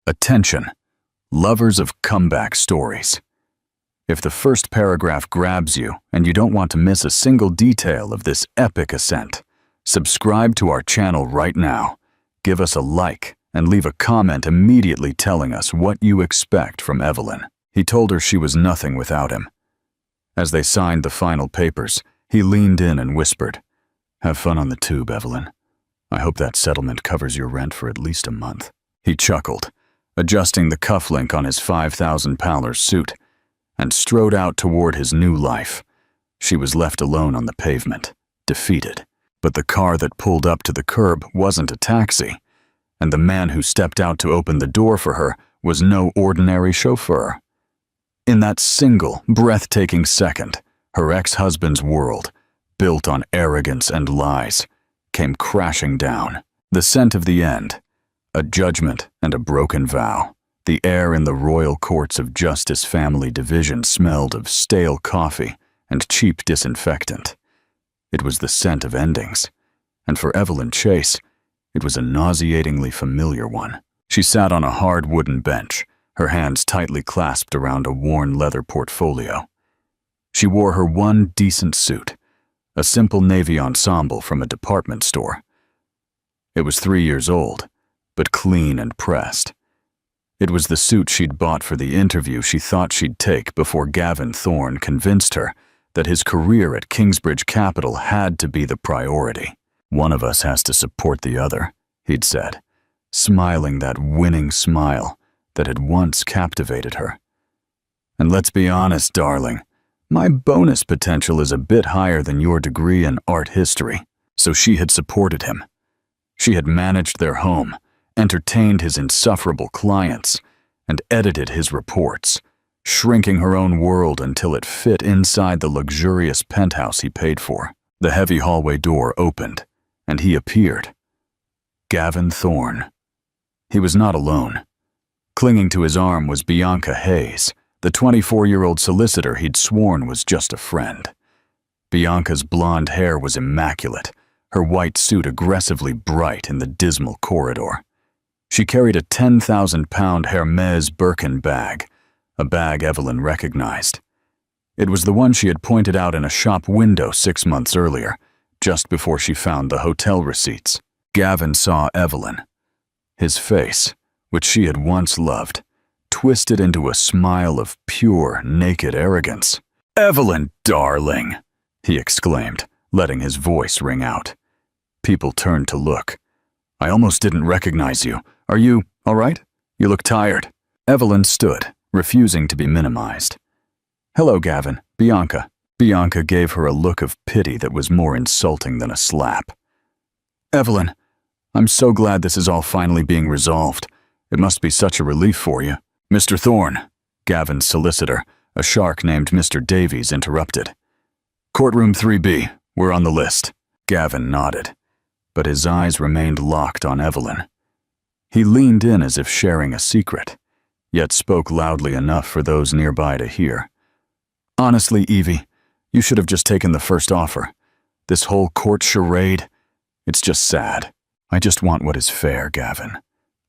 Attention, lovers of comeback stories. If the first paragraph grabs you and you don't want to miss a single detail of this epic ascent, subscribe to our channel right now, give us a like, and leave a comment immediately telling us what you expect from Evelyn. He told her she was nothing without him. As they signed the final papers, he leaned in and whispered, "Have fun on the tube, Evelyn. I hope that settlement covers your rent for at least a month." He chuckled, adjusting the cufflink on his $5,000 suit, and strode out toward his new life. She was left alone on the pavement, defeated. But the car that pulled up to the curb wasn't a taxi, and the man who stepped out to open the door for her was no ordinary chauffeur. In that single, breathtaking second, her ex-husband's world, built on arrogance and lies, came crashing down. The scent of the end, a judgment and a broken vow. The air in the royal courts of justice family division smelled of stale coffee and cheap disinfectant. It was the scent of endings, and for Evelyn Chase, it was a nauseatingly familiar one. She sat on a hard wooden bench, her hands tightly clasped around a worn leather portfolio. She wore her one decent suit, a simple navy ensemble from a department store. It was 3 years old, but clean and pressed. It was the suit she'd bought for the interview she thought she'd take before Gavin Thorne convinced her that his career at Kingsbridge Capital had to be the priority. "One of us has to support the other," he'd said, smiling that winning smile that had once captivated her. "And let's be honest, darling, my bonus potential is a bit higher than your degree in art history." So she had supported him. She had managed their home, entertained his insufferable clients, and edited his reports, shrinking her own world until it fit inside the luxurious penthouse he paid for. The heavy hallway door opened, and he appeared. Gavin Thorne. He was not alone. Clinging to his arm was Bianca Hayes, the 24-year-old solicitor he'd sworn was just a friend. Bianca's blonde hair was immaculate, her white suit aggressively bright in the dismal corridor. She carried a 10,000-pound Hermes Birkin bag, a bag Evelyn recognized. It was the one she had pointed out in a shop window 6 months earlier, just before she found the hotel receipts. Gavin saw Evelyn. His face, which she had once loved, twisted into a smile of pure, naked arrogance. "Evelyn, darling!" he exclaimed, letting his voice ring out. People turned to look. "I almost didn't recognize you. Are you all right? You look tired." Evelyn stood, refusing to be minimized. "Hello, Gavin. Bianca." Bianca gave her a look of pity that was more insulting than a slap. "Evelyn, I'm so glad this is all finally being resolved. It must be such a relief for you." "Mr. Thorne," Gavin's solicitor, a shark named Mr. Davies, interrupted. "Courtroom 3B, we're on the list." Gavin nodded, but his eyes remained locked on Evelyn. He leaned in as if sharing a secret, yet spoke loudly enough for those nearby to hear. "Honestly, Evie, you should have just taken the first offer. This whole court charade, it's just sad." "I just want what is fair, Gavin,"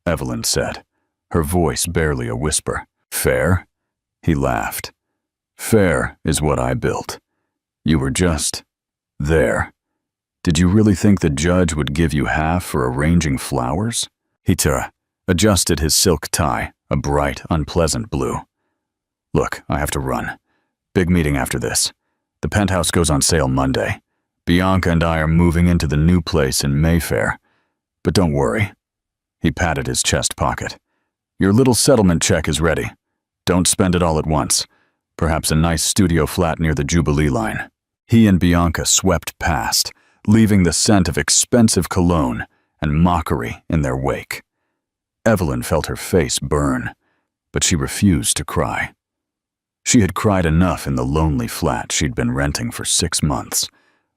Evelyn said, her voice barely a whisper. "Fair?" He laughed. "Fair is what I built. You were just there. Did you really think the judge would give you half for arranging flowers?" He adjusted his silk tie, a bright, unpleasant blue. "Look, I have to run. Big meeting after this. The penthouse goes on sale Monday. Bianca and I are moving into the new place in Mayfair. But don't worry." He patted his chest pocket. "Your little settlement check is ready. Don't spend it all at once. Perhaps a nice studio flat near the Jubilee line." He and Bianca swept past, leaving the scent of expensive cologne and mockery in their wake. Evelyn felt her face burn, but she refused to cry. She had cried enough in the lonely flat she'd been renting for 6 months,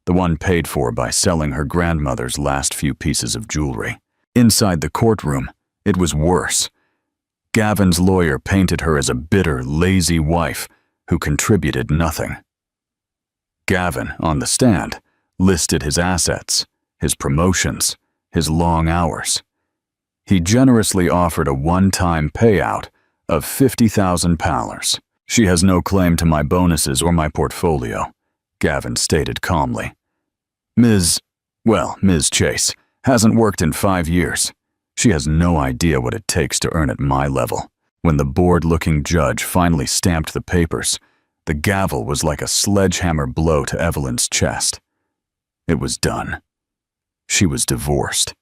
the one paid for by selling her grandmother's last few pieces of jewelry. Inside the courtroom, it was worse. Gavin's lawyer painted her as a bitter, lazy wife who contributed nothing. Gavin, on the stand, listed his assets, his promotions, his long hours. He generously offered a one-time payout of £50,000. She has no claim to my bonuses or my portfolio, Gavin stated calmly. Ms. Chase hasn't worked in 5 years. She has no idea what it takes to earn at my level. When the bored-looking judge finally stamped the papers, the gavel was like a sledgehammer blow to Evelyn's chest. It was done. She was divorced.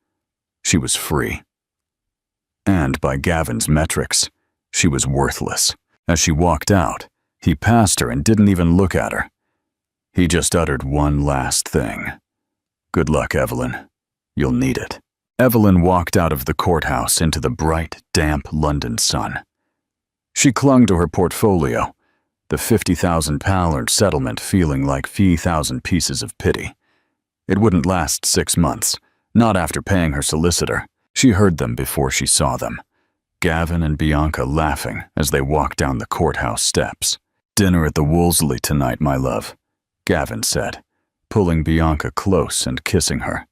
She was free. And by Gavin's metrics, she was worthless. As she walked out, he passed her and didn't even look at her. He just uttered one last thing. Good luck, Evelyn. You'll need it. Evelyn walked out of the courthouse into the bright, damp London sun. She clung to her portfolio, the £50,000 settlement feeling like 50,000 pieces of pity. It wouldn't last 6 months, not after paying her solicitor. She heard them before she saw them. Gavin and Bianca laughing as they walked down the courthouse steps. Dinner at the Wolseley tonight, my love, Gavin said, pulling Bianca close and kissing her.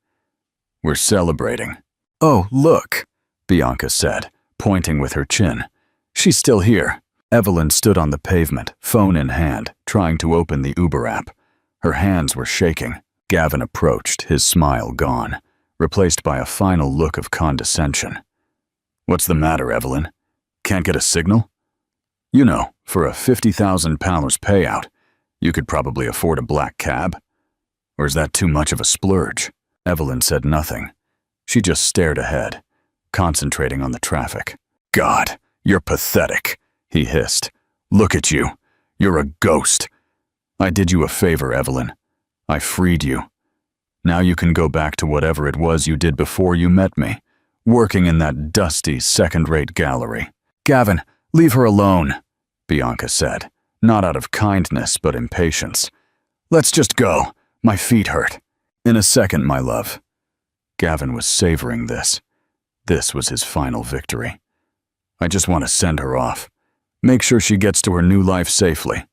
We're celebrating. Oh, look, Bianca said, pointing with her chin. She's still here. Evelyn stood on the pavement, phone in hand, trying to open the Uber app. Her hands were shaking. Gavin approached, his smile gone, replaced by a final look of condescension. What's the matter, Evelyn? Can't get a signal? You know, for a £50,000 payout, you could probably afford a black cab. Or is that too much of a splurge? Evelyn said nothing. She just stared ahead, concentrating on the traffic. God, you're pathetic, he hissed. Look at you. You're a ghost. I did you a favor, Evelyn. I freed you. Now you can go back to whatever it was you did before you met me, working in that dusty, second-rate gallery. Gavin, leave her alone, Bianca said, not out of kindness but impatience. Let's just go. My feet hurt. In a second, my love. Gavin was savoring this. This was his final victory. I just want to send her off. Make sure she gets to her new life safely.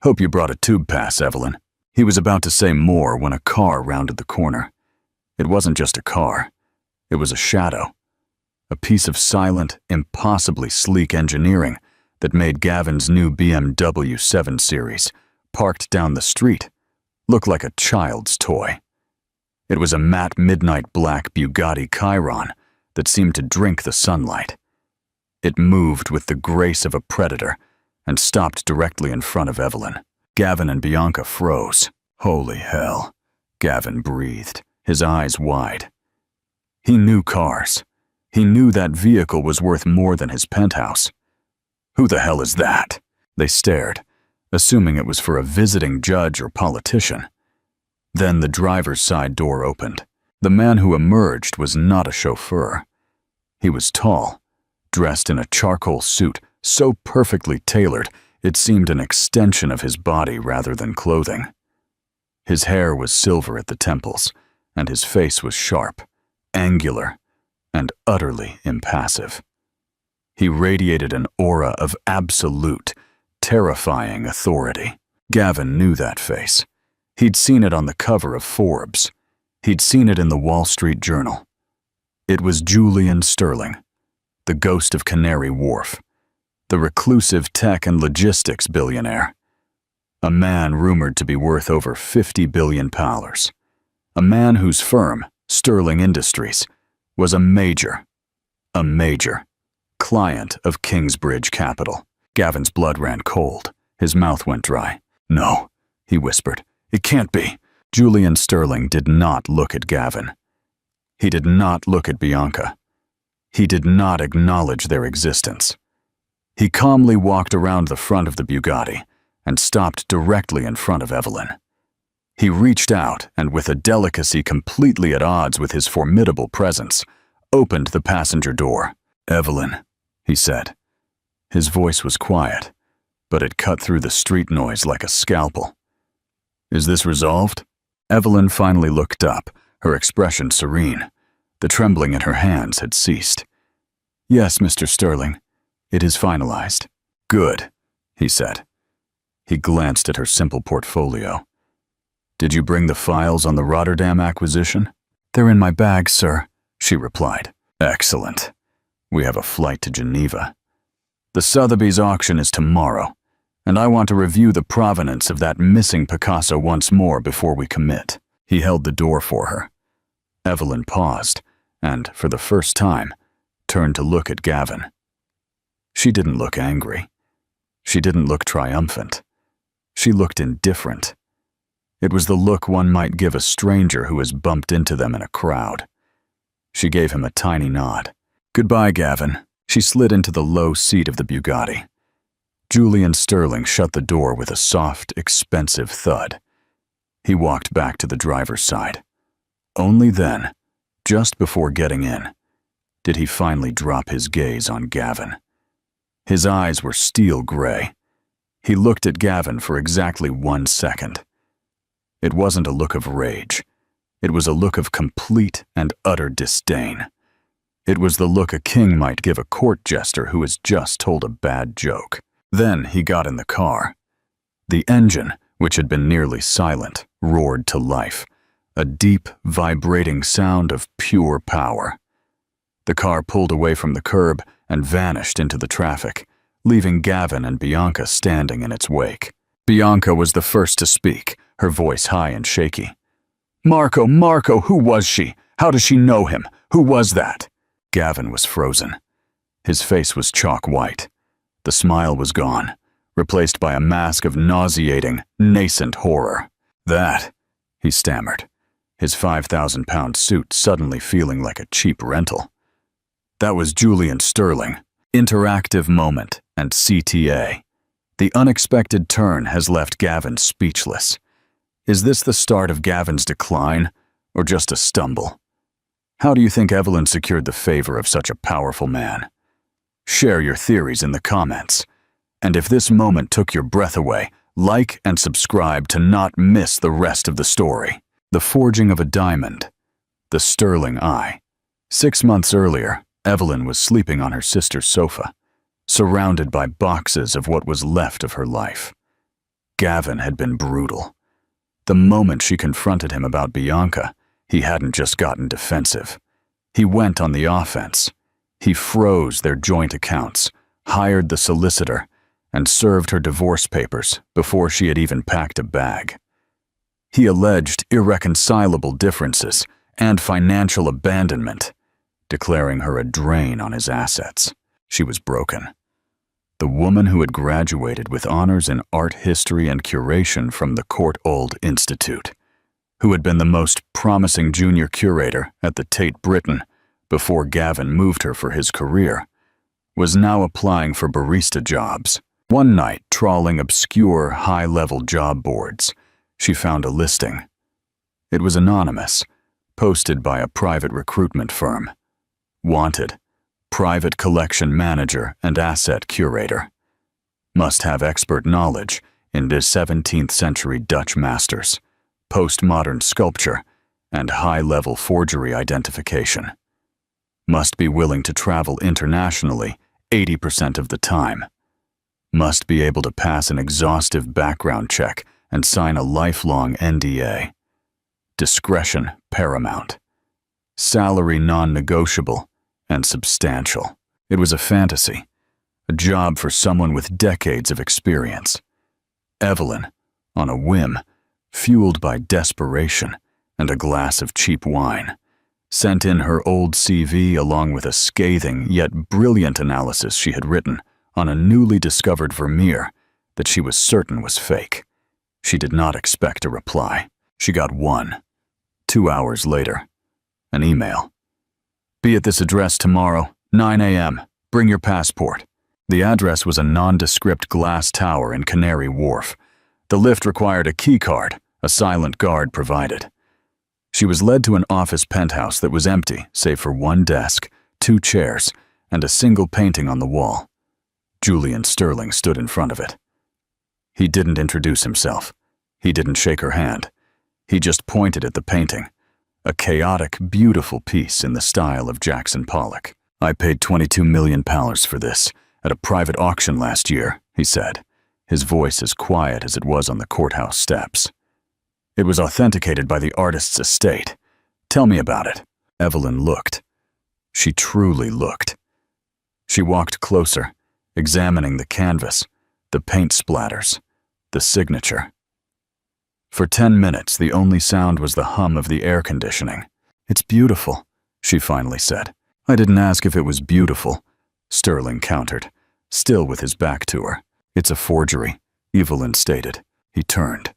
Hope you brought a tube pass, Evelyn. He was about to say more when a car rounded the corner. It wasn't just a car. It was a shadow. A piece of silent, impossibly sleek engineering that made Gavin's new BMW 7 Series, parked down the street, look like a child's toy. It was a matte midnight black Bugatti Chiron that seemed to drink the sunlight. It moved with the grace of a predator and stopped directly in front of Evelyn. Gavin and Bianca froze. Holy hell, Gavin breathed, his eyes wide. He knew cars. He knew that vehicle was worth more than his penthouse. Who the hell is that? They stared, assuming it was for a visiting judge or politician. Then the driver's side door opened. The man who emerged was not a chauffeur. He was tall, dressed in a charcoal suit so perfectly tailored it seemed an extension of his body rather than clothing. His hair was silver at the temples, and his face was sharp, angular, and utterly impassive. He radiated an aura of absolute, terrifying authority. Gavin knew that face. He'd seen it on the cover of Forbes. He'd seen it in the Wall Street Journal. It was Julian Sterling, the ghost of Canary Wharf, the reclusive tech and logistics billionaire, a man rumored to be worth over £50 billion, a man whose firm, Sterling Industries, was a major client of Kingsbridge Capital. Gavin's blood ran cold. His mouth went dry. No, he whispered. It can't be. Julian Sterling did not look at Gavin. He did not look at Bianca. He did not acknowledge their existence. He calmly walked around the front of the Bugatti and stopped directly in front of Evelyn. He reached out and, with a delicacy completely at odds with his formidable presence, opened the passenger door. Evelyn, he said. His voice was quiet, but it cut through the street noise like a scalpel. Is this resolved? Evelyn finally looked up, her expression serene. The trembling in her hands had ceased. Yes, Mr. Sterling, it is finalized. Good, he said. He glanced at her simple portfolio. Did you bring the files on the Rotterdam acquisition? They're in my bag, sir, she replied. Excellent. We have a flight to Geneva. The Sotheby's auction is tomorrow, and I want to review the provenance of that missing Picasso once more before we commit." He held the door for her. Evelyn paused, and, for the first time, turned to look at Gavin. She didn't look angry. She didn't look triumphant. She looked indifferent. It was the look one might give a stranger who has bumped into them in a crowd. She gave him a tiny nod. "Goodbye, Gavin." She slid into the low seat of the Bugatti. Julian Sterling shut the door with a soft, expensive thud. He walked back to the driver's side. Only then, just before getting in, did he finally drop his gaze on Gavin. His eyes were steel gray. He looked at Gavin for exactly 1 second. It wasn't a look of rage. It was a look of complete and utter disdain. It was the look a king might give a court jester who has just told a bad joke. Then he got in the car. The engine, which had been nearly silent, roared to life, a deep, vibrating sound of pure power. The car pulled away from the curb and vanished into the traffic, leaving Gavin and Bianca standing in its wake. Bianca was the first to speak, her voice high and shaky. Marco, who was she? How does she know him? Who was that?" Gavin was frozen. His face was chalk white. The smile was gone, replaced by a mask of nauseating, nascent horror. "That," he stammered, his 5,000-pound suit suddenly feeling like a cheap rental. "That was Julian Sterling. Interactive moment and CTA. The unexpected turn has left Gavin speechless. Is this the start of Gavin's decline, or just a stumble? How do you think Evelyn secured the favor of such a powerful man? Share your theories in the comments. And if this moment took your breath away, like and subscribe to not miss the rest of the story. The forging of a diamond. The Sterling Eye. 6 months earlier, Evelyn was sleeping on her sister's sofa, surrounded by boxes of what was left of her life. Gavin had been brutal. The moment she confronted him about Bianca, he hadn't just gotten defensive. He went on the offense. He froze their joint accounts, hired the solicitor, and served her divorce papers before she had even packed a bag. He alleged irreconcilable differences and financial abandonment, declaring her a drain on his assets. She was broken. The woman who had graduated with honors in art history and curation from the Courtauld Institute, who had been the most promising junior curator at the Tate Britain before Gavin moved her for his career, was now applying for barista jobs. One night, trawling obscure, high-level job boards, she found a listing. It was anonymous, posted by a private recruitment firm. Wanted, private collection manager and asset curator. Must have expert knowledge in the 17th century Dutch masters, postmodern sculpture, and high-level forgery identification. Must be willing to travel internationally 80% of the time. Must be able to pass an exhaustive background check and sign a lifelong NDA. Discretion paramount. Salary non-negotiable and substantial. It was a fantasy, a job for someone with decades of experience. Evelyn, on a whim, fueled by desperation and a glass of cheap wine, sent in her old CV along with a scathing yet brilliant analysis she had written on a newly discovered Vermeer that she was certain was fake. She did not expect a reply. She got one. 2 hours later, an email. Be at this address tomorrow, 9 a.m. Bring your passport. The address was a nondescript glass tower in Canary Wharf. The lift required a key card, a silent guard provided. She was led to an office penthouse that was empty, save for one desk, 2 chairs, and a single painting on the wall. Julian Sterling stood in front of it. He didn't introduce himself. He didn't shake her hand. He just pointed at the painting, a chaotic, beautiful piece in the style of Jackson Pollock. I paid £22 million for this, at a private auction last year, he said, his voice as quiet as it was on the courthouse steps. It was authenticated by the artist's estate. Tell me about it. Evelyn looked. She truly looked. She walked closer, examining the canvas, the paint splatters, the signature. For 10 minutes, the only sound was the hum of the air conditioning. "It's beautiful," she finally said. "I didn't ask if it was beautiful," Sterling countered, still with his back to her. "It's a forgery," Evelyn stated. He turned.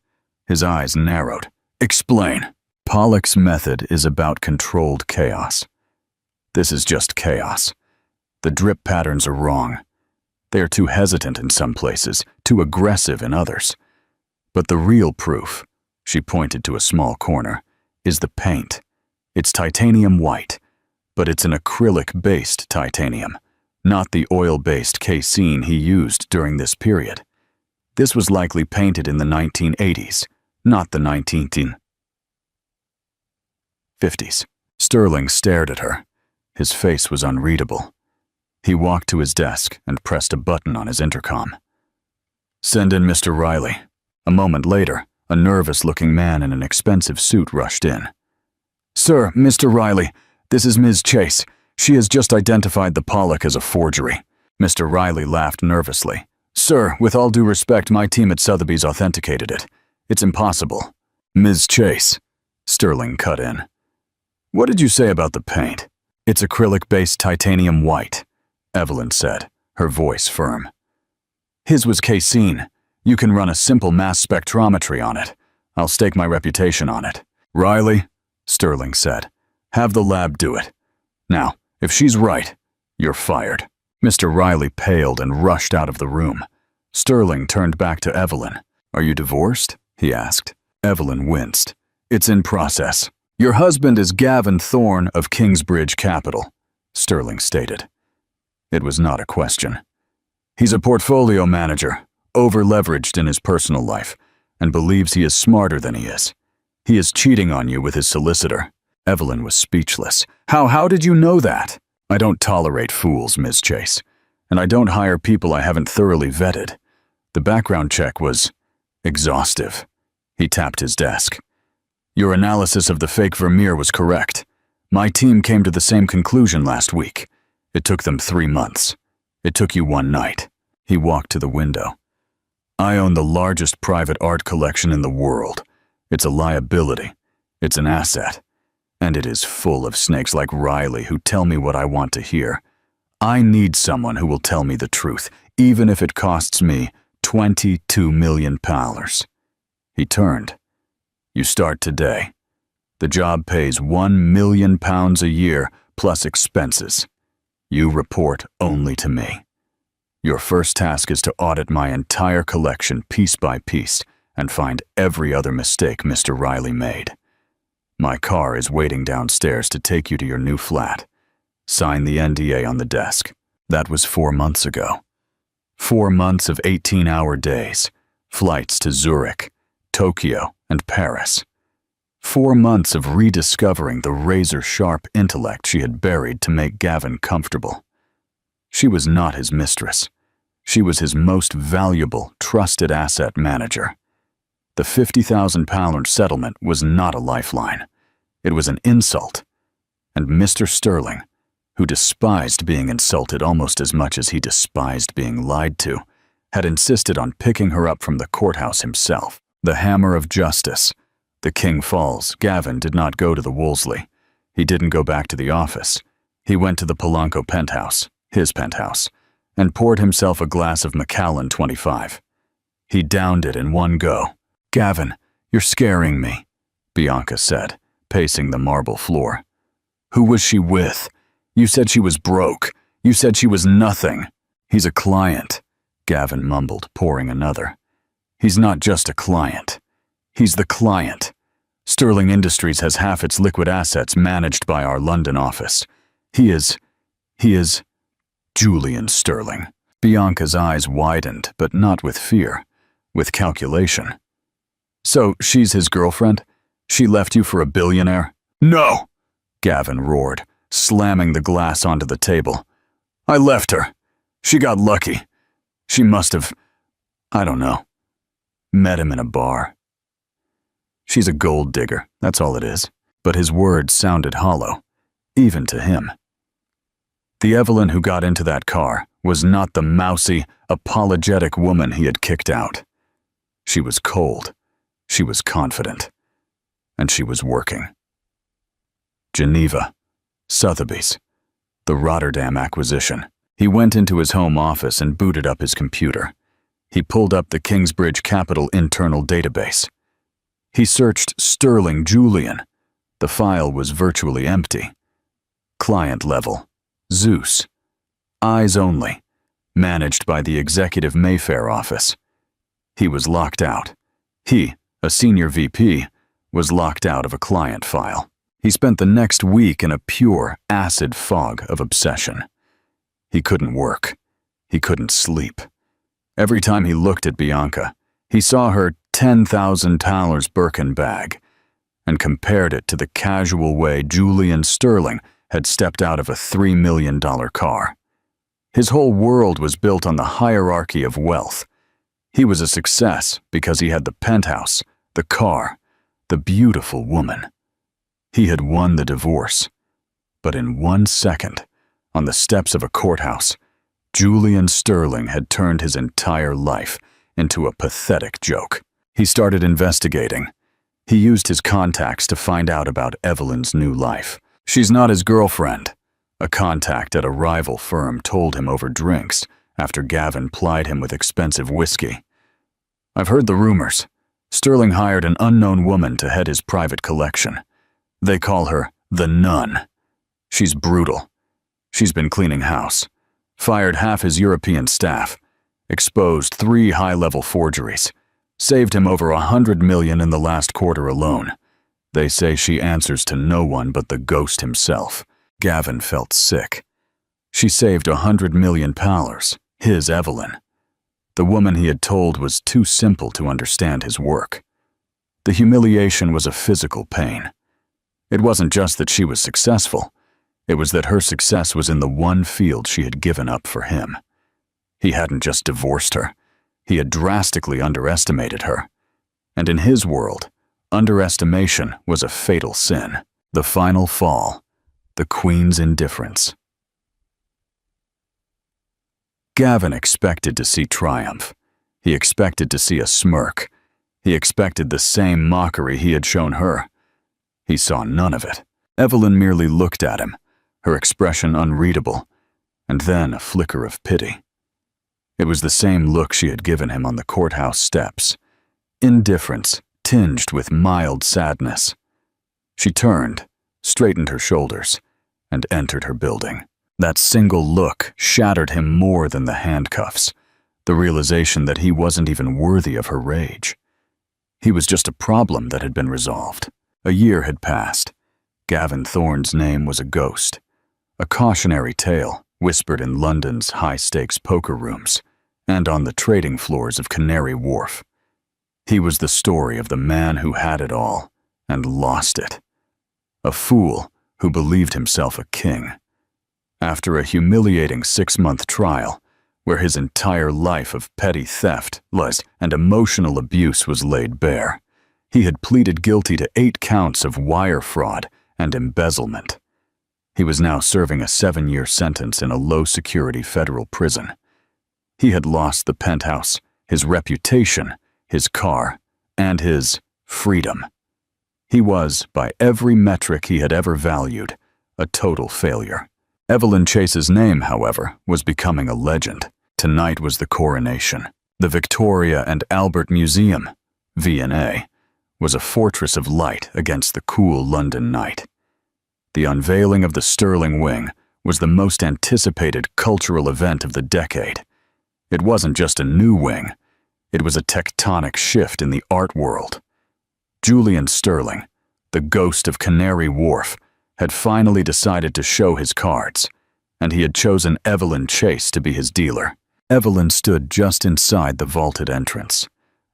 His eyes narrowed. "Explain." "Pollock's method is about controlled chaos. This is just chaos. The drip patterns are wrong. They are too hesitant in some places, too aggressive in others. But the real proof," she pointed to a small corner, "is the paint. It's titanium white, but it's an acrylic-based titanium, not the oil-based casein he used during this period. This was likely painted in the 1980s, not the 1950s. Sterling stared at her. His face was unreadable. He walked to his desk and pressed a button on his intercom. "Send in Mr. Riley." A moment later, a nervous-looking man in an expensive suit rushed in. "Sir, Mr. Riley, this is Ms. Chase. She has just identified the Pollock as a forgery." Mr. Riley laughed nervously. "Sir, with all due respect, my team at Sotheby's authenticated it. It's impossible." "Ms. Chase," Sterling cut in. "What did you say about the paint?" "It's acrylic-based titanium white," Evelyn said, her voice firm. "His was casein. You can run a simple mass spectrometry on it. I'll stake my reputation on it." "Riley," Sterling said, "have the lab do it. Now, if she's right, you're fired." Mr. Riley paled and rushed out of the room. Sterling turned back to Evelyn. "Are you divorced?" he asked. Evelyn winced. "It's in process." "Your husband is Gavin Thorne of Kingsbridge Capital," Sterling stated. It was not a question. "He's a portfolio manager, over-leveraged in his personal life, and believes he is smarter than he is. He is cheating on you with his solicitor." Evelyn was speechless. How did you know that?" "I don't tolerate fools, Ms. Chase, and I don't hire people I haven't thoroughly vetted. The background check was exhaustive." He tapped his desk. "Your analysis of the fake Vermeer was correct. My team came to the same conclusion last week. It took them 3 months. It took you 1 night." He walked to the window. "I own the largest private art collection in the world. It's a liability. It's an asset. And it is full of snakes like Riley who tell me what I want to hear. I need someone who will tell me the truth, even if it costs me £22 million. He turned. "You start today. The job pays £1 million a year plus expenses. You report only to me. Your first task is to audit my entire collection piece by piece and find every other mistake Mr. Riley made. My car is waiting downstairs to take you to your new flat. Sign the NDA on the desk." That was 4 months ago. 4 months of 18-hour days, flights to Zurich, Tokyo, and Paris. 4 months of rediscovering the razor-sharp intellect she had buried to make Gavin comfortable. She was not his mistress. She was his most valuable, trusted asset manager. The £50,000 settlement was not a lifeline. It was an insult. And Mr. Sterling, who despised being insulted almost as much as he despised being lied to, had insisted on picking her up from the courthouse himself. The hammer of justice. The King Falls. Gavin did not go to the Wolseley. He didn't go back to the office. He went to the Polanco penthouse, his penthouse, and poured himself a glass of Macallan 25. He downed it in one go. "Gavin, you're scaring me," Bianca said, pacing the marble floor. "Who was she with? You said she was broke. You said she was nothing." "He's a client," Gavin mumbled, pouring another. "He's not just a client. He's the client. Sterling Industries has half its liquid assets managed by our London office. He is Julian Sterling." Bianca's eyes widened, but not with fear, with calculation. "So she's his girlfriend? She left you for a billionaire?" "No!" Gavin roared, slamming the glass onto the table. "I left her. She got lucky. She must have, I don't know, met him in a bar. She's a gold digger, that's all it is." But his words sounded hollow, even to him. The Evelyn who got into that car was not the mousy, apologetic woman he had kicked out. She was cold, she was confident, and she was working. Geneva, Sotheby's, the Rotterdam acquisition. He went into his home office and booted up his computer. He pulled up the Kingsbridge Capital internal database. He searched Sterling Julian. The file was virtually empty. Client level, Zeus. Eyes only, managed by the executive Mayfair office. He was locked out. He, a senior VP, was locked out of a client file. He spent the next week in a pure, acid fog of obsession. He couldn't work. He couldn't sleep. Every time he looked at Bianca, he saw her $10,000 Birkin bag and compared it to the casual way Julian Sterling had stepped out of a $3 million car. His whole world was built on the hierarchy of wealth. He was a success because he had the penthouse, the car, the beautiful woman. He had won the divorce. But in 1 second, on the steps of a courthouse, Julian Sterling had turned his entire life into a pathetic joke. He started investigating. He used his contacts to find out about Evelyn's new life. She's not his girlfriend, a contact at a rival firm told him over drinks after Gavin plied him with expensive whiskey. I've heard the rumors. Sterling hired an unknown woman to head his private collection. They call her the Nun. She's brutal. She's been cleaning house, fired half his European staff, exposed 3 high-level forgeries, saved him over $100 million in the last quarter alone. They say she answers to no one but the ghost himself. Gavin felt sick. She saved £100 million, his Evelyn. The woman he had told was too simple to understand his work. The humiliation was a physical pain. It wasn't just that she was successful. It was that her success was in the one field she had given up for him. He hadn't just divorced her. He had drastically underestimated her. And in his world, underestimation was a fatal sin. The final fall, the Queen's indifference. Gavin expected to see triumph. He expected to see a smirk. He expected the same mockery he had shown her. He saw none of it. Evelyn merely looked at him, her expression unreadable, and then a flicker of pity. It was the same look she had given him on the courthouse steps, indifference tinged with mild sadness. She turned, straightened her shoulders, and entered her building. That single look shattered him more than the handcuffs, the realization that he wasn't even worthy of her rage. He was just a problem that had been resolved. A year had passed. Gavin Thorne's name was a ghost, a cautionary tale whispered in London's high-stakes poker rooms and on the trading floors of Canary Wharf. He was the story of the man who had it all and lost it. A fool who believed himself a king. After a humiliating 6-month trial, where his entire life of petty theft, lies, and emotional abuse was laid bare, he had pleaded guilty to 8 counts of wire fraud and embezzlement. He was now serving a 7-year sentence in a low-security federal prison. He had lost the penthouse, his reputation, his car, and his freedom. He was, by every metric he had ever valued, a total failure. Evelyn Chase's name, however, was becoming a legend. Tonight was the coronation. The Victoria and Albert Museum, V&A, was a fortress of light against the cool London night. The unveiling of the Sterling Wing was the most anticipated cultural event of the decade. It wasn't just a new wing. It was a tectonic shift in the art world. Julian Sterling, the ghost of Canary Wharf, had finally decided to show his cards, and he had chosen Evelyn Chase to be his dealer. Evelyn stood just inside the vaulted entrance,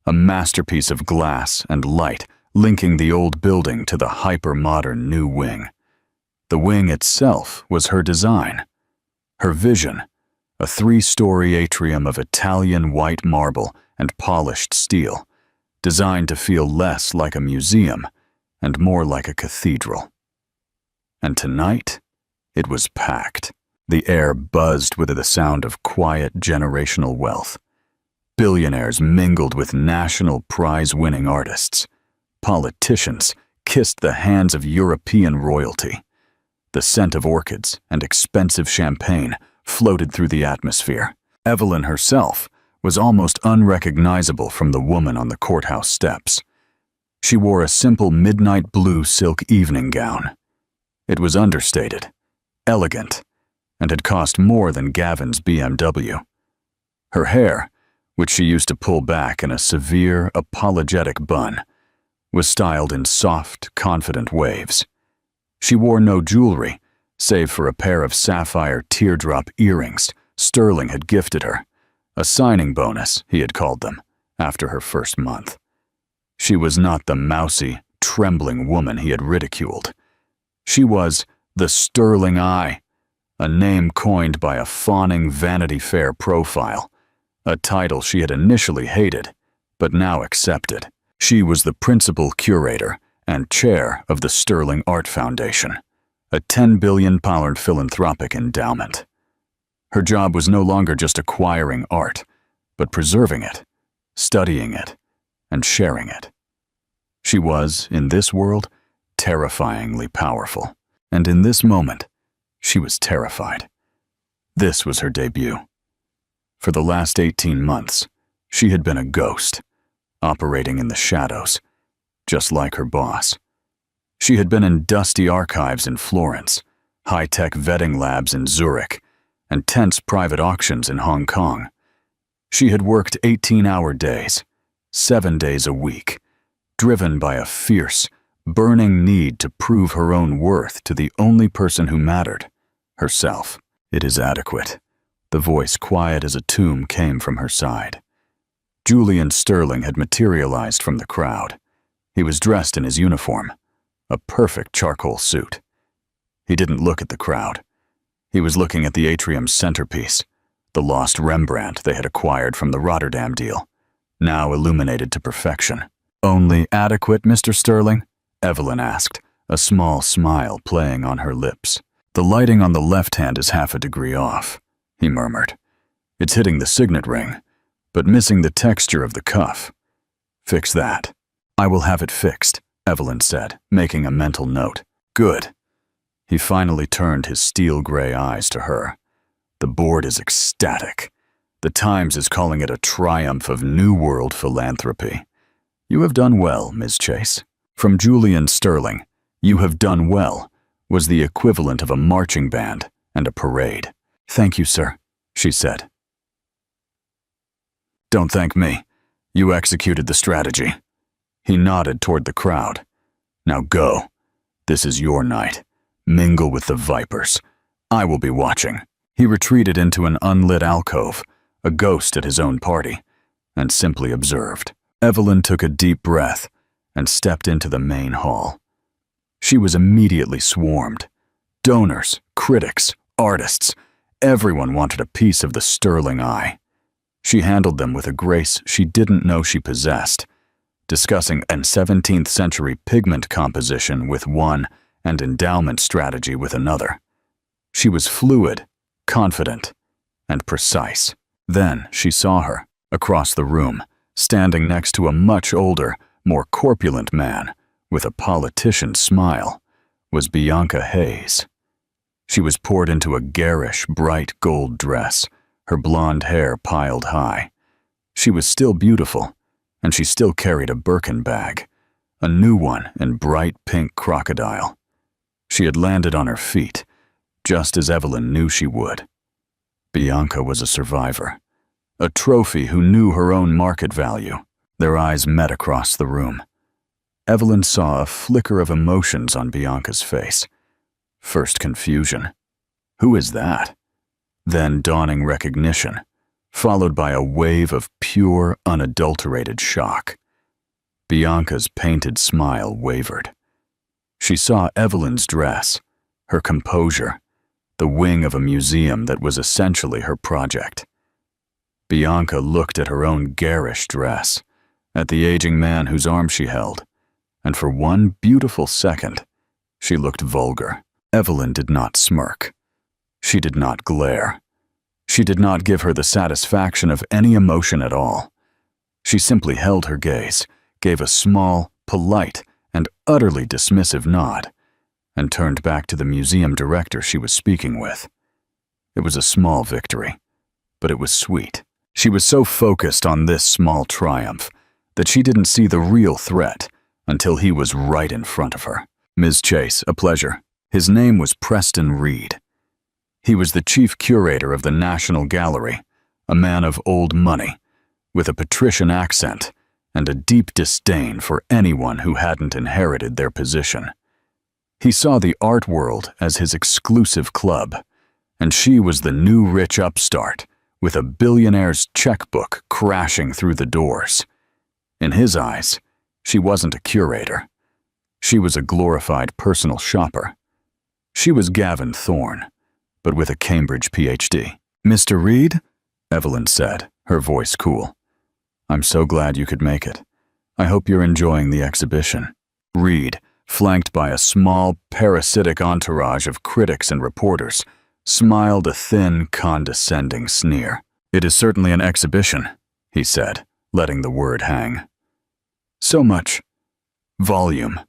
a masterpiece of glass and light linking the old building to the hyper-modern new wing. The wing itself was her design, her vision, a 3-story atrium of Italian white marble and polished steel, designed to feel less like a museum and more like a cathedral. And tonight, it was packed. The air buzzed with the sound of quiet generational wealth. Billionaires mingled with national prize-winning artists. Politicians kissed the hands of European royalty. The scent of orchids and expensive champagne floated through the atmosphere. Evelyn herself was almost unrecognizable from the woman on the courthouse steps. She wore a simple midnight blue silk evening gown. It was understated, elegant, and had cost more than Gavin's BMW. Her hair, which she used to pull back in a severe, apologetic bun, was styled in soft, confident waves. She wore no jewelry, save for a pair of sapphire teardrop earrings Sterling had gifted her, a signing bonus, he had called them, after her first month. She was not the mousy, trembling woman he had ridiculed. She was the Sterling Eye, a name coined by a fawning Vanity Fair profile, a title she had initially hated, but now accepted. She was the principal curator and chair of the Sterling Art Foundation, a £10 billion philanthropic endowment. Her job was no longer just acquiring art, but preserving it, studying it, and sharing it. She was, in this world, terrifyingly powerful, and in this moment, she was terrified. This was her debut. For the last 18 months, she had been a ghost, operating in the shadows, just like her boss. She had been in dusty archives in Florence, high-tech vetting labs in Zurich, and tense private auctions in Hong Kong. She had worked 18-hour days, 7 days a week, driven by a fierce, burning need to prove her own worth to the only person who mattered, herself. "It is adequate." The voice, quiet as a tomb, came from her side. Julian Sterling had materialized from the crowd. He was dressed in his uniform, a perfect charcoal suit. He didn't look at the crowd. He was looking at the atrium's centerpiece, the lost Rembrandt they had acquired from the Rotterdam deal, now illuminated to perfection. "Only adequate, Mr. Sterling?" Evelyn asked, a small smile playing on her lips. "The lighting on the left hand is half a degree off," he murmured. "It's hitting the signet ring, but missing the texture of the cuff. Fix that." "I will have it fixed," Evelyn said, making a mental note. "Good." He finally turned his steel-gray eyes to her. "The board is ecstatic. The Times is calling it a triumph of New World philanthropy. You have done well, Ms. Chase." From Julian Sterling, "You have done well," was the equivalent of a marching band and a parade. "Thank you, sir," she said. "Don't thank me. You executed the strategy." He nodded toward the crowd. "Now go. This is your night. Mingle with the vipers. I will be watching." He retreated into an unlit alcove, a ghost at his own party, and simply observed. Evelyn took a deep breath and stepped into the main hall. She was immediately swarmed. Donors, critics, artists, everyone wanted a piece of the Sterling Eye. She handled them with a grace she didn't know she possessed, discussing a 17th century pigment composition with one and endowment strategy with another. She was fluid, confident, and precise. Then she saw her, across the room, standing next to a much older, more corpulent man, with a politician's smile, was Bianca Hayes. She was poured into a garish, bright gold dress, her blonde hair piled high. She was still beautiful, and she still carried a Birkin bag, a new one in bright pink crocodile. She had landed on her feet, just as Evelyn knew she would. Bianca was a survivor, a trophy who knew her own market value. Their eyes met across the room. Evelyn saw a flicker of emotions on Bianca's face. First confusion. Who is that? Then dawning recognition, followed by a wave of pure, unadulterated shock. Bianca's painted smile wavered. She saw Evelyn's dress, her composure, the wing of a museum that was essentially her project. Bianca looked at her own garish dress, at the aging man whose arm she held, and for one beautiful second, she looked vulgar. Evelyn did not smirk. She did not glare. She did not give her the satisfaction of any emotion at all. She simply held her gaze, gave a small, polite, and utterly dismissive nod, and turned back to the museum director she was speaking with. It was a small victory, but it was sweet. She was so focused on this small triumph that she didn't see the real threat until he was right in front of her. "Ms. Chase, a pleasure." His name was Preston Reed. He was the chief curator of the National Gallery, a man of old money, with a patrician accent and a deep disdain for anyone who hadn't inherited their position. He saw the art world as his exclusive club, and she was the new rich upstart with a billionaire's checkbook crashing through the doors. In his eyes, she wasn't a curator. She was a glorified personal shopper. She was Gavin Thorne, but with a Cambridge PhD. "Mr. Reed?" Evelyn said, her voice cool. "I'm so glad you could make it. I hope you're enjoying the exhibition." Reed, flanked by a small, parasitic entourage of critics and reporters, smiled a thin, condescending sneer. "It is certainly an exhibition," he said, letting the word hang. "So much volume.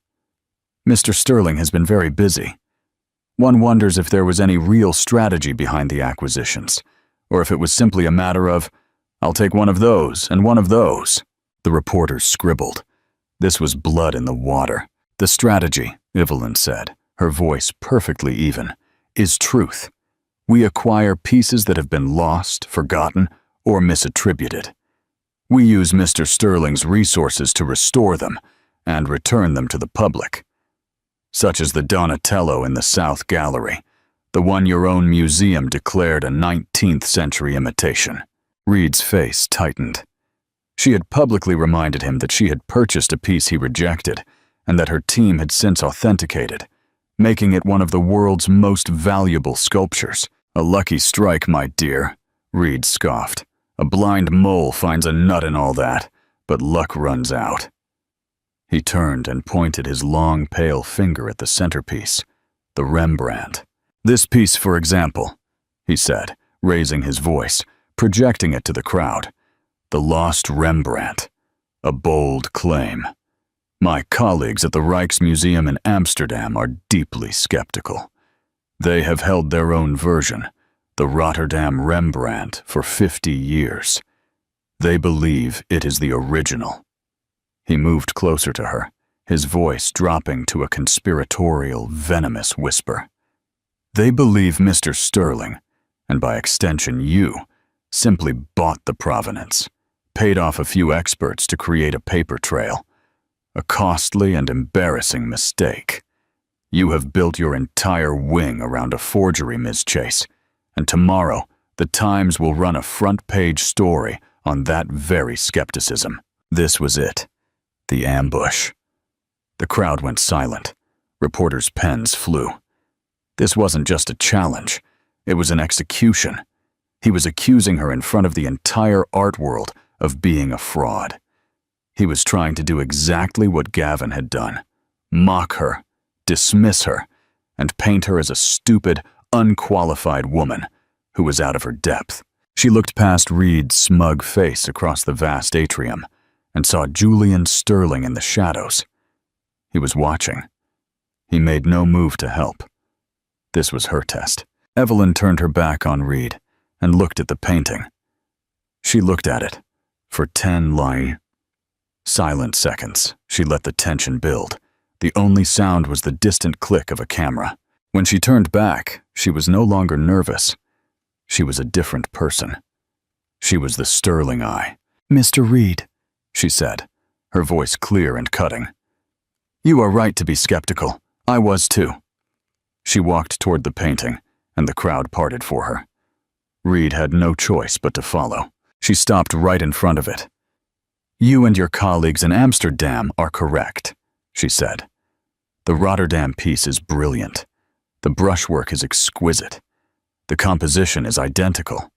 Mr. Sterling has been very busy. One wonders if there was any real strategy behind the acquisitions, or if it was simply a matter of, 'I'll take one of those and one of those.'" The reporters scribbled. This was blood in the water. "The strategy," Evelyn said, her voice perfectly even, "is truth. We acquire pieces that have been lost, forgotten, or misattributed. We use Mr. Sterling's resources to restore them and return them to the public. Such as the Donatello in the South Gallery, the one your own museum declared a 19th century imitation." Reed's face tightened. She had publicly reminded him that she had purchased a piece he rejected and that her team had since authenticated, making it one of the world's most valuable sculptures. "A lucky strike, my dear," Reed scoffed. "A blind mole finds a nut in all that, but luck runs out." He turned and pointed his long, pale finger at the centerpiece, the Rembrandt. "This piece, for example," he said, raising his voice, projecting it to the crowd. "The lost Rembrandt. A bold claim. My colleagues at the Rijksmuseum in Amsterdam are deeply skeptical. They have held their own version, the Rotterdam Rembrandt, for 50 years. They believe it is the original." He moved closer to her, his voice dropping to a conspiratorial, venomous whisper. "They believe Mr. Sterling, and by extension you, simply bought the provenance, paid off a few experts to create a paper trail. A costly and embarrassing mistake. You have built your entire wing around a forgery, Ms. Chase, and tomorrow the Times will run a front-page story on that very skepticism." This was it. The ambush. The crowd went silent. Reporters' pens flew. This wasn't just a challenge. It was an execution. He was accusing her in front of the entire art world of being a fraud. He was trying to do exactly what Gavin had done. Mock her, dismiss her, and paint her as a stupid, unqualified woman who was out of her depth. She looked past Reed's smug face across the vast atrium and saw Julian Sterling in the shadows. He was watching. He made no move to help. This was her test. Evelyn turned her back on Reed and looked at the painting. She looked at it for 10 silent seconds. She let the tension build. The only sound was the distant click of a camera. When she turned back, she was no longer nervous. She was a different person. She was the Sterling eye. "Mr. Reed," she said, her voice clear and cutting. "You are right to be skeptical. I was too." She walked toward the painting, and the crowd parted for her. Reed had no choice but to follow. She stopped right in front of it. "You and your colleagues in Amsterdam are correct," she said. "The Rotterdam piece is brilliant. The brushwork is exquisite. The composition is identical.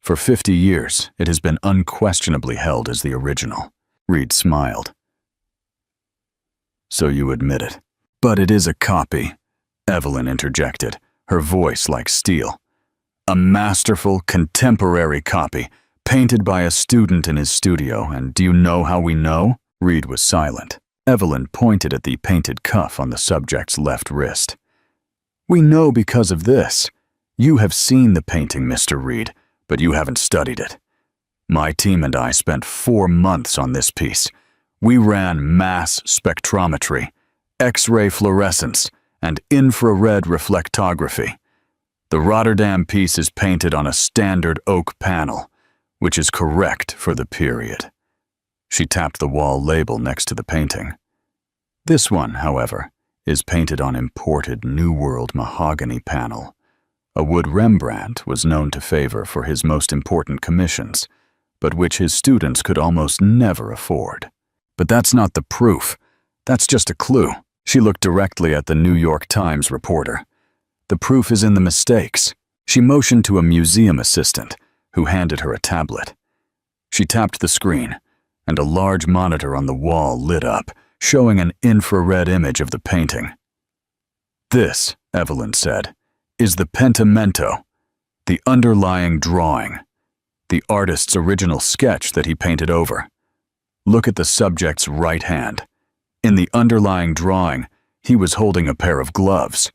For 50 years, it has been unquestionably held as the original." Reed smiled. "So you admit it." "But it is a copy," Evelyn interjected, her voice like steel. A masterful, contemporary copy, painted by a student in his studio, and do you know how we know? Reed was silent. Evelyn pointed at the painted cuff on the subject's left wrist. We know because of this. You have seen the painting, Mr. Reed, but you haven't studied it. My team and I spent 4 months on this piece. We ran mass spectrometry, X-ray fluorescence, and infrared reflectography. The Rotterdam piece is painted on a standard oak panel, which is correct for the period. She tapped the wall label next to the painting. This one, however, is painted on imported New World mahogany panel, a wood Rembrandt was known to favor for his most important commissions, but which his students could almost never afford. But that's not the proof. That's just a clue. She looked directly at the New York Times reporter. The proof is in the mistakes. She motioned to a museum assistant, who handed her a tablet. She tapped the screen, and a large monitor on the wall lit up, showing an infrared image of the painting. This, Evelyn said, is the pentimento, the underlying drawing, the artist's original sketch that he painted over. Look at the subject's right hand. In the underlying drawing, he was holding a pair of gloves.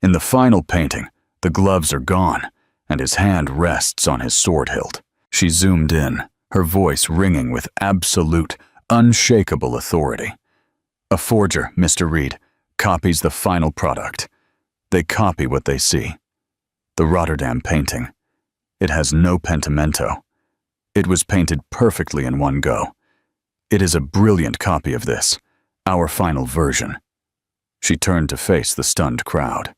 In the final painting, the gloves are gone, and his hand rests on his sword hilt. She zoomed in, her voice ringing with absolute, unshakable authority. A forger, Mr. Reed, copies the final product. They copy what they see. The Rotterdam painting. It has no pentimento. It was painted perfectly in one go. It is a brilliant copy of this, our final version. She turned to face the stunned crowd.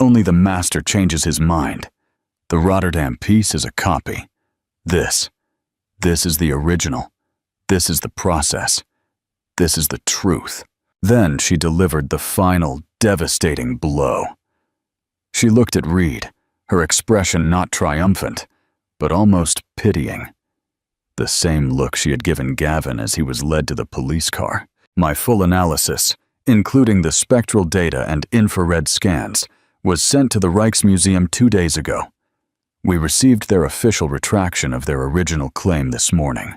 Only the master changes his mind. The Rotterdam piece is a copy. This is the original. This is the process. This is the truth. Then she delivered the final, devastating blow. She looked at Reed, her expression not triumphant, but almost pitying. The same look she had given Gavin as he was led to the police car. My full analysis, including the spectral data and infrared scans, was sent to the Rijksmuseum 2 days ago. We received their official retraction of their original claim this morning.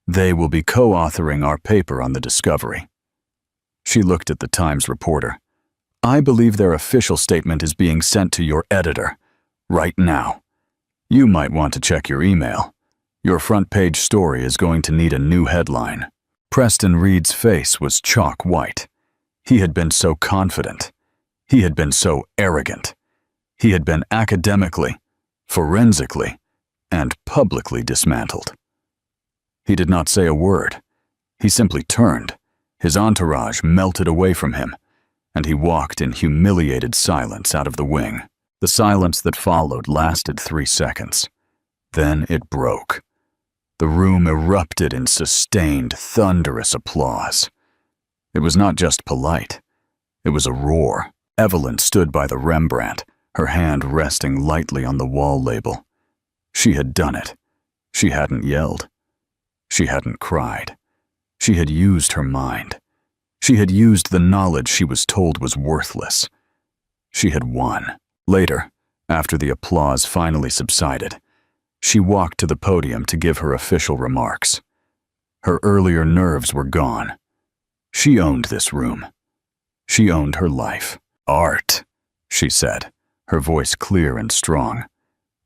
They will be co-authoring our paper on the discovery. She looked at the Times reporter. I believe their official statement is being sent to your editor, right now. You might want to check your email. Your front-page story is going to need a new headline. Preston Reed's face was chalk white. He had been so confident. He had been so arrogant. He had been academically, forensically, and publicly dismantled. He did not say a word. He simply turned. His entourage melted away from him, and he walked in humiliated silence out of the wing. The silence that followed lasted 3 seconds. Then it broke. The room erupted in sustained, thunderous applause. It was not just polite. It was a roar. Evelyn stood by the Rembrandt, her hand resting lightly on the wall label. She had done it. She hadn't yelled. She hadn't cried. She had used her mind. She had used the knowledge she was told was worthless. She had won. Later, after the applause finally subsided, she walked to the podium to give her official remarks. Her earlier nerves were gone. She owned this room. She owned her life. Art, she said, her voice clear and strong,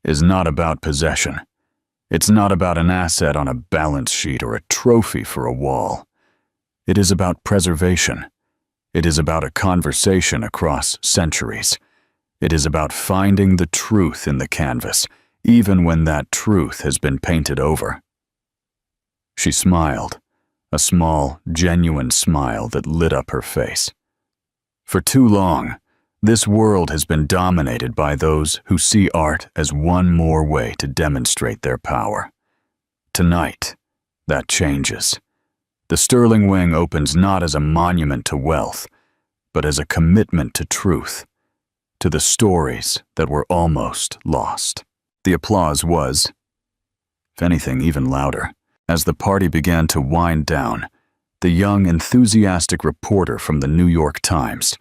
is not about possession. It's not about an asset on a balance sheet or a trophy for a wall. It is about preservation. It is about a conversation across centuries. It is about finding the truth in the canvas, even when that truth has been painted over. She smiled, a small, genuine smile that lit up her face. For too long, this world has been dominated by those who see art as one more way to demonstrate their power. Tonight, that changes. The Sterling Wing opens not as a monument to wealth, but as a commitment to truth, to the stories that were almost lost. The applause was, if anything, even louder. As the party began to wind down, the young, enthusiastic reporter from the New York Times,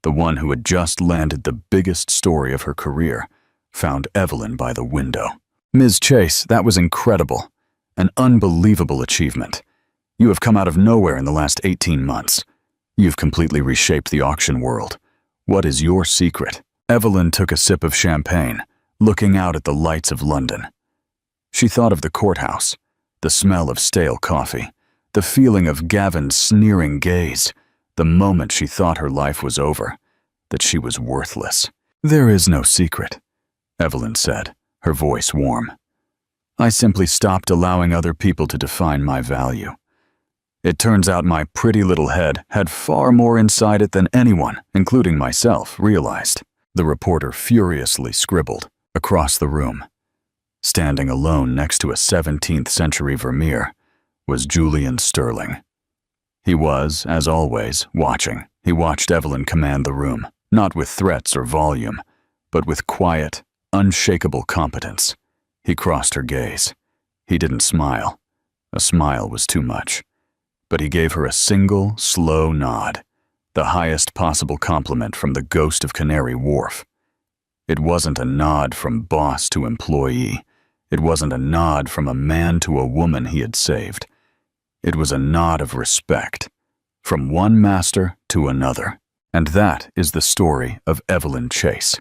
the one who had just landed the biggest story of her career, found Evelyn by the window. Ms. Chase, that was incredible. An unbelievable achievement. You have come out of nowhere in the last 18 months. You've completely reshaped the auction world. What is your secret? Evelyn took a sip of champagne, looking out at the lights of London. She thought of the courthouse, the smell of stale coffee, the feeling of Gavin's sneering gaze, the moment she thought her life was over, that she was worthless. There is no secret, Evelyn said, her voice warm. I simply stopped allowing other people to define my value. It turns out my pretty little head had far more inside it than anyone, including myself, realized. The reporter furiously scribbled across the room. Standing alone next to a 17th century Vermeer was Julian Sterling. He was, as always, watching. He watched Evelyn command the room, not with threats or volume, but with quiet, unshakable competence. He crossed her gaze. He didn't smile. A smile was too much. But he gave her a single, slow nod, the highest possible compliment from the ghost of Canary Wharf. It wasn't a nod from boss to employee. It wasn't a nod from a man to a woman he had saved. It was a nod of respect, from one master to another. And that is the story of Evelyn Chase.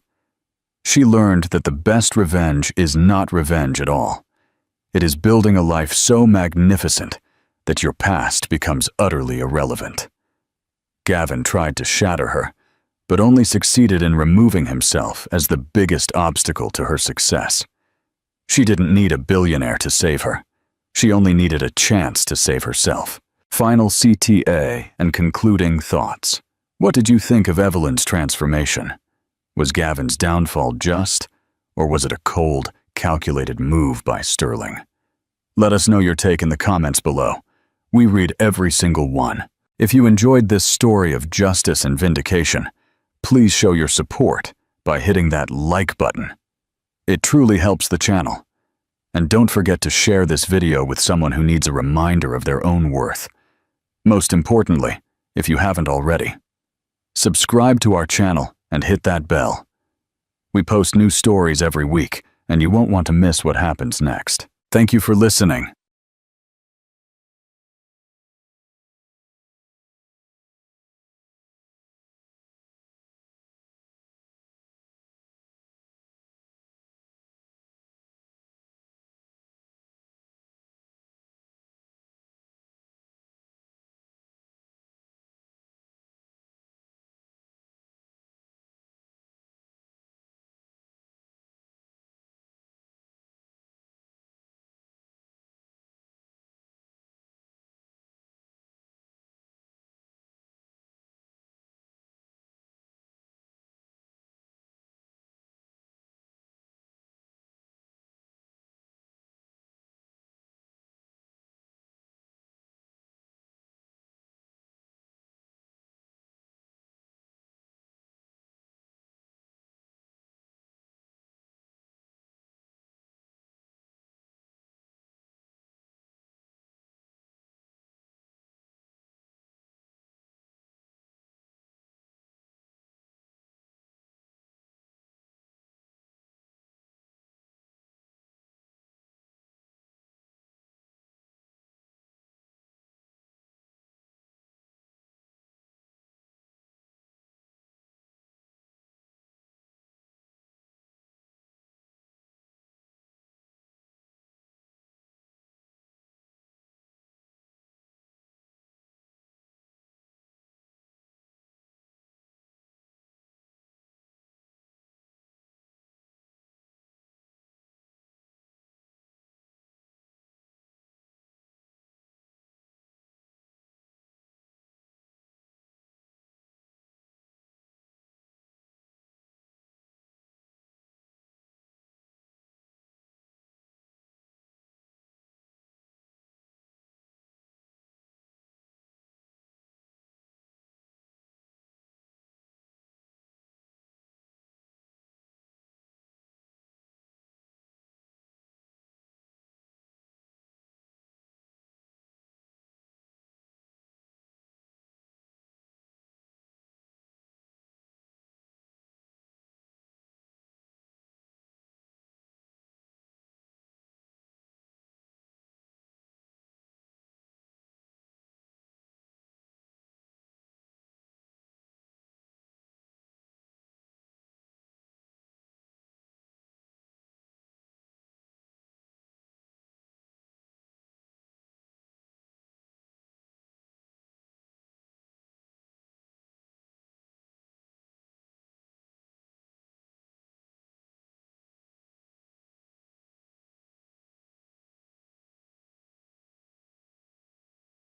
She learned that the best revenge is not revenge at all. It is building a life so magnificent that your past becomes utterly irrelevant. Gavin tried to shatter her, but only succeeded in removing himself as the biggest obstacle to her success. She didn't need a billionaire to save her. She only needed a chance to save herself. Final CTA and concluding thoughts. What did you think of Evelyn's transformation? Was Gavin's downfall just, or was it a cold, calculated move by Sterling? Let us know your take in the comments below. We read every single one. If you enjoyed this story of justice and vindication, please show your support by hitting that like button. It truly helps the channel. And don't forget to share this video with someone who needs a reminder of their own worth. Most importantly, if you haven't already, subscribe to our channel and hit that bell. We post new stories every week, and you won't want to miss what happens next. Thank you for listening.